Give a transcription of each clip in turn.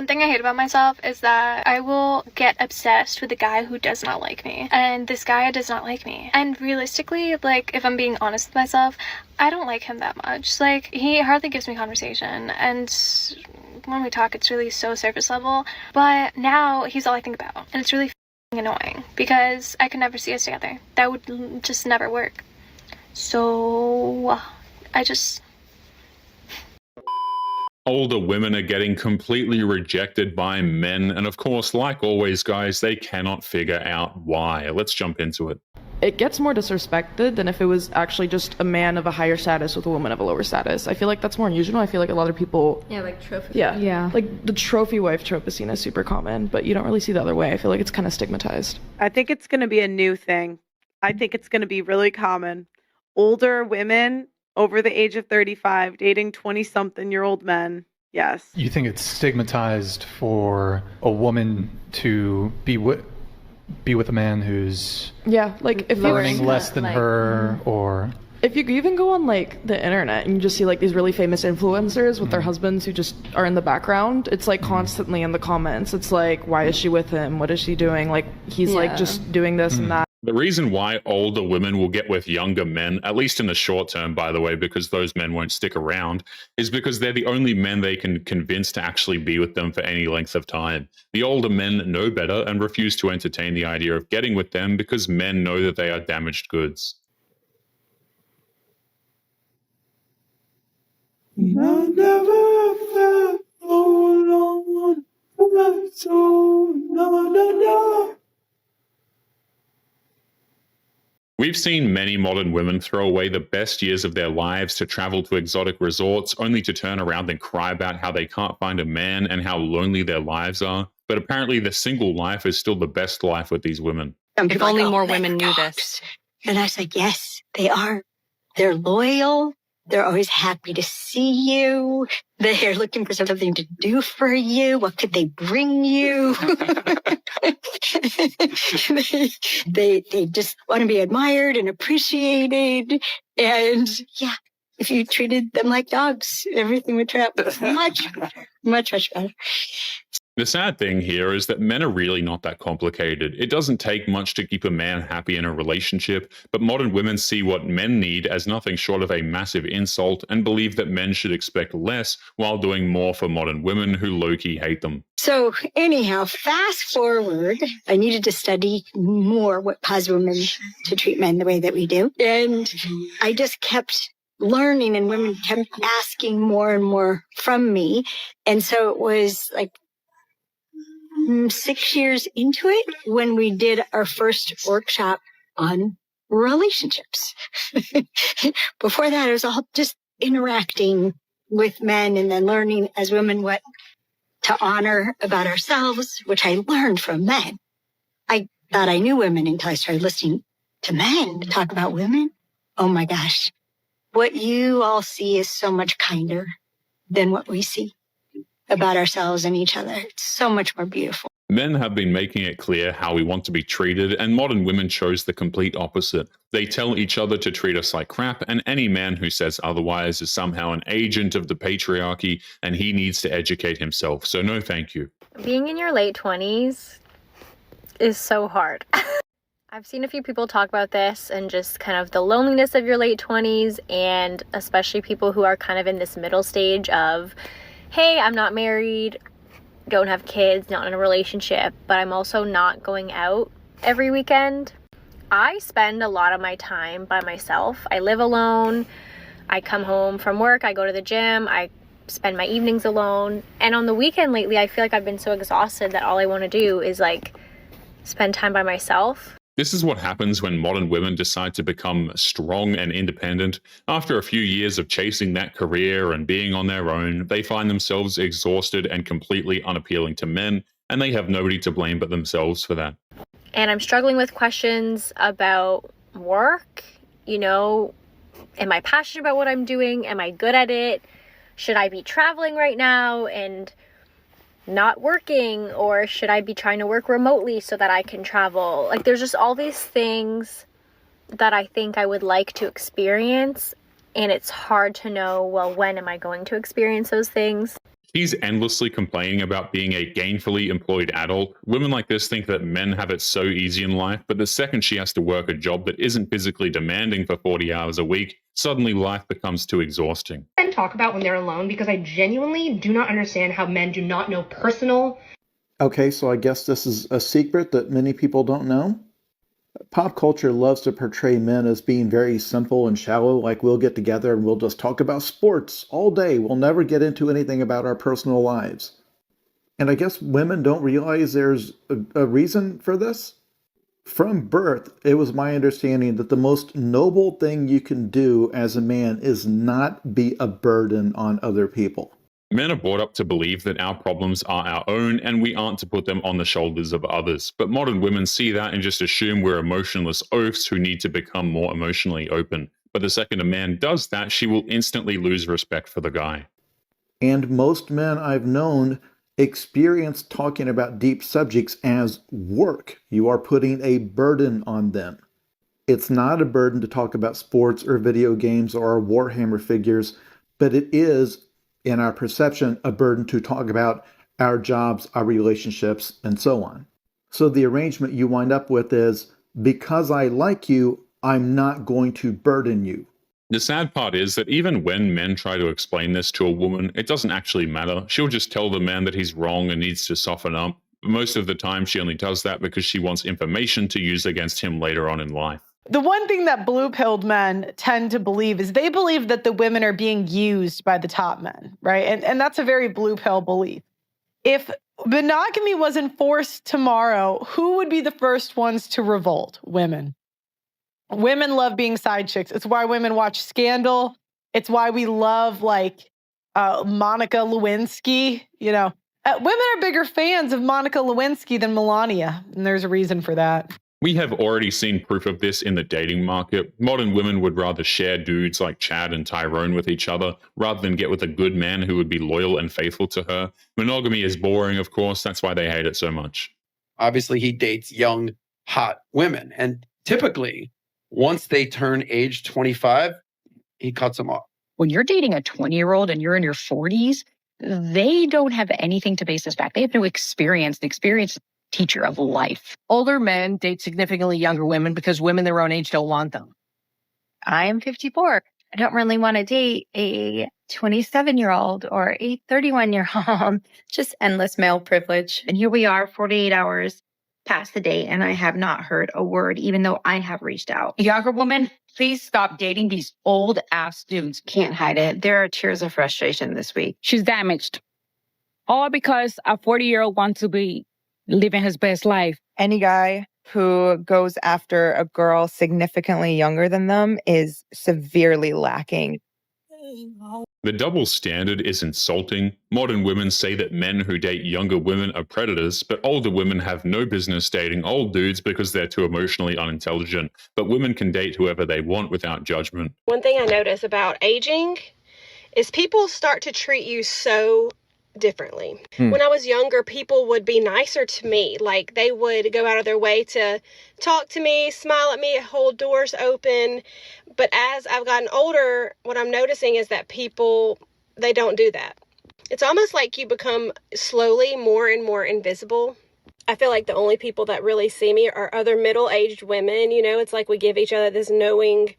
One thing I hate about myself is that I will get obsessed with a guy who does not like me. And this guy does not like me. And realistically, like, if I'm being honest with myself, I don't like him that much. Like, he hardly gives me conversation. And when we talk, it's really so surface level. But now he's all I think about. And it's really annoying because I could never see us together. That would just never work. So I just... Older women are getting completely rejected by men, and of course, like always, guys, they cannot figure out why. Let's jump into it. It gets more disrespected than if it was actually just a man of a higher status with a woman of a lower status. I feel like that's more unusual. I feel like a lot of people... Yeah, like trophy. Yeah. Like, the trophy wife trope is seen as super common, but you don't really see the other way. I feel like it's kind of stigmatized. I think it's going to be a new thing. I think it's going to be really common. Older women over the age of 35 dating 20-something-year-old men. Yes. You think it's stigmatized for a woman to be with a man who's like if you're earning less than her, or if you even go on like the internet and you just see like these really famous influencers with their husbands who just are in the background, it's like constantly in the comments, it's like, why is she with him, what is she doing, like he's like just doing this and that. The reason why older women will get with younger men, at least in the short term, by the way, because those men won't stick around, is because they're the only men they can convince to actually be with them for any length of time. The older men know better and refuse to entertain the idea of getting with them because men know that they are damaged goods. I never felt so alone, so no. We've seen many modern women throw away the best years of their lives to travel to exotic resorts, only to turn around and cry about how they can't find a man and how lonely their lives are. But apparently the single life is still the best life with these women. If only more women knew this. And I was like, yes, they are. They're loyal. They're always happy to see you. They're looking for something to do for you. What could they bring you? they just want to be admired and appreciated. And yeah, if you treated them like dogs, everything would turn out much better. Much better. The sad thing here is that men are really not that complicated. It doesn't take much to keep a man happy in a relationship, but modern women see what men need as nothing short of a massive insult and believe that men should expect less while doing more for modern women who low-key hate them. So anyhow, fast forward, I needed to study more what caused women to treat men the way that we do. And I just kept learning, and women kept asking more and more from me. And so it was like 6 years into it when we did our first workshop on relationships. Before that, it was all just interacting with men and then learning as women what to honor about ourselves, which I learned from men. I thought I knew women until I started listening to men talk about women. Oh my gosh. What you all see is so much kinder than what we see about ourselves and each other. It's so much more beautiful. Men have been making it clear how we want to be treated, and modern women chose the complete opposite. They tell each other to treat us like crap, and any man who says otherwise is somehow an agent of the patriarchy, and he needs to educate himself, so no thank you. Being in your late 20s is so hard. I've seen a few people talk about this and just kind of the loneliness of your late 20s, and especially people who are kind of in this middle stage of, hey, I'm not married, don't have kids, not in a relationship, but I'm also not going out every weekend. I spend a lot of my time by myself. I live alone. I come home from work, I go to the gym, I spend my evenings alone. And on the weekend lately, I feel like I've been so exhausted that all I want to do is like spend time by myself. This is what happens when modern women decide to become strong and independent. After a few years of chasing that career and being on their own, they find themselves exhausted and completely unappealing to men, and they have nobody to blame but themselves for that. And I'm struggling with questions about work. You know, am I passionate about what I'm doing? Am I good at it? Should I be traveling right now and not working, or should I be trying to work remotely so that I can travel? Like, there's just all these things that I think I would like to experience, and it's hard to know, well, when am I going to experience those things? He's endlessly complaining about being a gainfully employed adult. Women like this think that men have it so easy in life, but the second she has to work a job that isn't physically demanding for 40 hours a week, suddenly life becomes too exhausting. And talk about when they're alone, because I genuinely do not understand how men do not know personal. Okay, so I guess this is a secret that many people don't know. Pop culture loves to portray men as being very simple and shallow, like we'll get together and we'll just talk about sports all day. We'll never get into anything about our personal lives. And I guess women don't realize there's a reason for this. From birth, it was my understanding that the most noble thing you can do as a man is not be a burden on other people. Men are brought up to believe that our problems are our own and we aren't to put them on the shoulders of others. But modern women see that and just assume we're emotionless oafs who need to become more emotionally open. But the second a man does that, she will instantly lose respect for the guy. And most men I've known experience talking about deep subjects as work. You are putting a burden on them. It's not a burden to talk about sports or video games or Warhammer figures, but it is, in our perception, a burden to talk about our jobs, our relationships, and so on. So the arrangement you wind up with is, because I like you, I'm not going to burden you. The sad part is that even when men try to explain this to a woman, it doesn't actually matter. She'll just tell the man that he's wrong and needs to soften up. But most of the time, she only does that because she wants information to use against him later on in life. The one thing that blue-pilled men tend to believe is they believe that the women are being used by the top men, right? And that's a very blue-pill belief. If monogamy was enforced tomorrow, who would be the first ones to revolt? Women. Women love being side chicks. It's why women watch Scandal. It's why we love, Monica Lewinsky. Women are bigger fans of Monica Lewinsky than Melania, and there's a reason for that. We have already seen proof of this in the dating market. Modern women would rather share dudes like Chad and Tyrone with each other rather than get with a good man who would be loyal and faithful to her. Monogamy is boring, of course. That's why they hate it so much. Obviously, he dates young, hot women. And typically, once they turn age 25, he cuts them off. When you're dating a 20-year-old and you're in your 40s, they don't have anything to base this back. They have no experience. The experience teacher of life. Older men date significantly younger women because women their own age don't want them. I am 54. I don't really want to date a 27-year-old or a 31-year-old. Just endless male privilege. And here we are, 48 hours past the date, and I have not heard a word, even though I have reached out. Younger woman, please stop dating these old-ass dudes. Can't hide it. There are tears of frustration this week. She's damaged. All because a 40-year-old wants to be living his best life. Any guy who goes after a girl significantly younger than them is severely lacking. The double standard is insulting. Modern women say that men who date younger women are predators, but older women have no business dating old dudes because they're too emotionally unintelligent. But women can date whoever they want without judgment. One thing I notice about aging is people start to treat you so differently. When I was younger, people would be nicer to me. Like, they would go out of their way to talk to me, smile at me, hold doors open. But as I've gotten older, what I'm noticing is that people, they don't do that. It's almost like you become slowly more and more invisible. I feel like the only people that really see me are other middle-aged women. It's like we give each other this knowing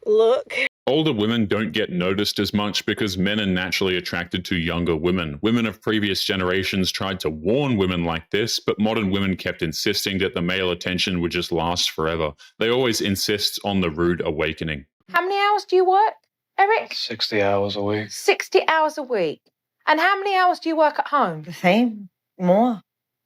look. Older women don't get noticed as much because men are naturally attracted to younger women. Women of previous generations tried to warn women like this, but modern women kept insisting that the male attention would just last forever. They always insist on the rude awakening. How many hours do you work, Eric? 60 hours a week. 60 hours a week. And how many hours do you work at home? The same. More.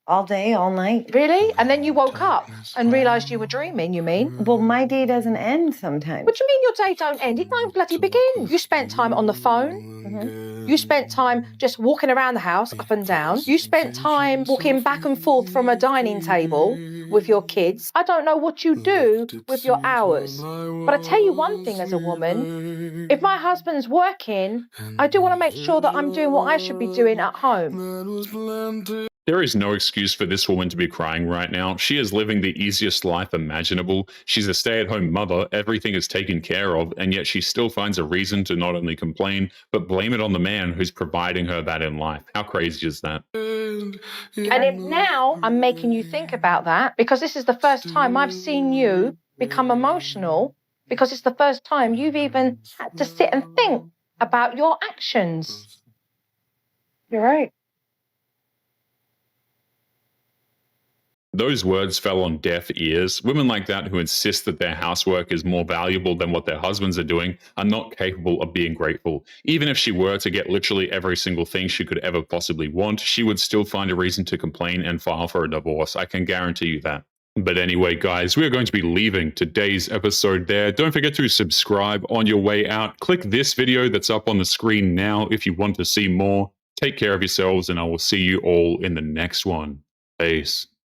All day, all night. Really? And then you woke up and realised you were dreaming, you mean? Well, my day doesn't end sometimes. What do you mean your day don't end? It don't bloody begin. You spent time on the phone. Mm-hmm. You spent time just walking around the house, up and down. You spent time walking back and forth from a dining table with your kids. I don't know what you do with your hours. But I tell you one thing as a woman, if my husband's working, I do want to make sure that I'm doing what I should be doing at home. There is no excuse for this woman to be crying right now. She is living the easiest life imaginable. She's a stay-at-home mother, everything is taken care of, and yet she still finds a reason to not only complain, but blame it on the man who's providing her that in life. How crazy is that? And now I'm making you think about that because this is the first time I've seen you become emotional because it's the first time you've even had to sit and think about your actions. You're right. Those words fell on deaf ears. Women like that who insist that their housework is more valuable than what their husbands are doing are not capable of being grateful. Even if she were to get literally every single thing she could ever possibly want, she would still find a reason to complain and file for a divorce. I can guarantee you that. But anyway, guys, we are going to be leaving today's episode there. Don't forget to subscribe on your way out. Click this video that's up on the screen now if you want to see more. Take care of yourselves, and I will see you all in the next one. Peace.